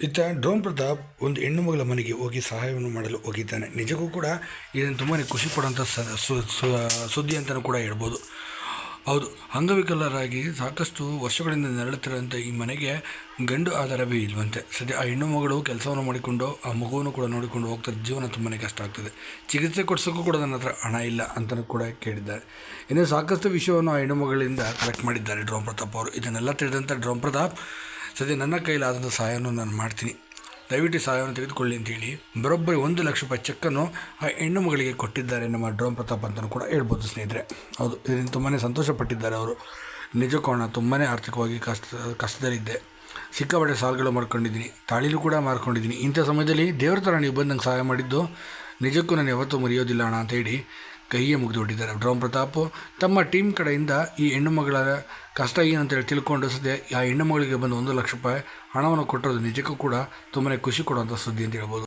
ಇತ್ತ ಡ್ರೋನ್ ಪ್ರತಾಪ್ ಒಂದು ಹೆಣ್ಣು ಮಗಳ ಮನೆಗೆ ಹೋಗಿ ಸಹಾಯವನ್ನು ಮಾಡಲು ಹೋಗಿದ್ದಾನೆ. ನಿಜಕ್ಕೂ ಕೂಡ ಇದನ್ನು ತುಂಬಾ ಖುಷಿ ಪಡುವಂಥ ಸುದ್ದಿ ಅಂತಲೂ ಕೂಡ ಹೇಳ್ಬೋದು. ಹೌದು, ಅಂಗವಿಕಲರಾಗಿ ಸಾಕಷ್ಟು ವರ್ಷಗಳಿಂದ ನರಳುತ್ತಿರುವಂಥ ಈ ಮನೆಗೆ ಗಂಡು ಆಧಾರವೇ ಇಲ್ವಂತೆ. ಸದ್ಯ ಆ ಹೆಣ್ಣು ಮಗಳು ಕೆಲಸವನ್ನು ಮಾಡಿಕೊಂಡು ಆ ಮಗುವನ್ನು ಕೂಡ ನೋಡಿಕೊಂಡು ಹೋಗ್ತಾರೆ. ಜೀವನ ತುಂಬಾ ಕಷ್ಟ ಆಗ್ತದೆ. ಚಿಕಿತ್ಸೆ ಕೊಡಿಸೋಕ್ಕೂ ಕೂಡ ನನ್ನ ಹತ್ರ ಹಣ ಇಲ್ಲ ಅಂತಲೂ ಕೂಡ ಕೇಳಿದ್ದಾರೆ. ಇನ್ನು ಸಾಕಷ್ಟು ವಿಷಯವನ್ನು ಆ ಹೆಣ್ಣು ಮಗಳಿಂದ ಕಲೆಕ್ಟ್ ಮಾಡಿದ್ದಾರೆ ಡ್ರೋನ್ ಪ್ರತಾಪ್ ಅವರು. ಇದನ್ನೆಲ್ಲ ತಿಳಿದಂಥ ಡ್ರೋನ್ ಪ್ರತಾಪ್ ಸದ್ಯ ನನ್ನ ಕೈಲಾದಂಥ ಸಹಾಯವನ್ನು ನಾನು ಮಾಡ್ತೀನಿ, ದಯವಿಟ್ಟು ಸಹಾಯವನ್ನು ತೆಗೆದುಕೊಳ್ಳಿ ಅಂತೇಳಿ ಬರೋಬ್ಬರಿ 1 ಲಕ್ಷ ರೂಪಾಯಿ ಚೆಕ್ಕನ್ನು ಆ ಹೆಣ್ಣು ಮಗಳಿಗೆ ಕೊಟ್ಟಿದ್ದಾರೆ ನಮ್ಮ ಡ್ರೋನ್ ಪ್ರತಾಪ್ ಅಂತಲೂ ಕೂಡ ಹೇಳ್ಬೋದು ಸ್ನೇಹಿತರೆ. ಹೌದು, ಇದರಿಂದ ತುಂಬಾ ಸಂತೋಷಪಟ್ಟಿದ್ದಾರೆ ಅವರು. ನಿಜಕ್ಕೂ ಅಣ್ಣ ತುಂಬಾ ಆರ್ಥಿಕವಾಗಿ ಕಷ್ಟದಲ್ಲಿದ್ದೆ, ಸಿಕ್ಕಾಪಟ್ಟೆ ಸಾಲಗಳು ಮಾಡ್ಕೊಂಡಿದ್ದೀನಿ, ತಾಳಿನೂ ಕೂಡ ಮಾರ್ಕೊಂಡಿದ್ದೀನಿ. ಇಂಥ ಸಮಯದಲ್ಲಿ ದೇವ್ರ ಥರ ನೀವು ಬಂದು ನಂಗೆ ಸಹಾಯ ಮಾಡಿದ್ದು ನಿಜಕ್ಕೂ ನಾನು ಯಾವತ್ತೂ ಮರೆಯೋದಿಲ್ಲ ಅಣ್ಣ ಅಂತ ಹೇಳಿ ಕೈಯೇ ಮುಗಿದು ಹೊಟ್ಟಿದ್ದಾರೆ ಡ್ರೋನ್ ಪ್ರತಾಪ್. ತಮ್ಮ ಟೀಮ್ ಕಡೆಯಿಂದ ಈ ಹೆಣ್ಣು ಮಗಳ ಕಷ್ಟ ಏನಂತೇಳಿ ತಿಳ್ಕೊಂಡು ಸದ್ಯ ಆ ಹೆಣ್ಣು ಮಗಳಿಗೆ ಬಂದು 1 ಲಕ್ಷ ರೂಪಾಯಿ ಹಣವನ್ನು ಕೊಟ್ಟಿರೋದು ನಿಜಕ್ಕೂ ಕೂಡ ತುಂಬಾ ಖುಷಿ ಕೊಡುವಂಥ ಸುದ್ದಿ ಅಂತ ಹೇಳ್ಬೋದು.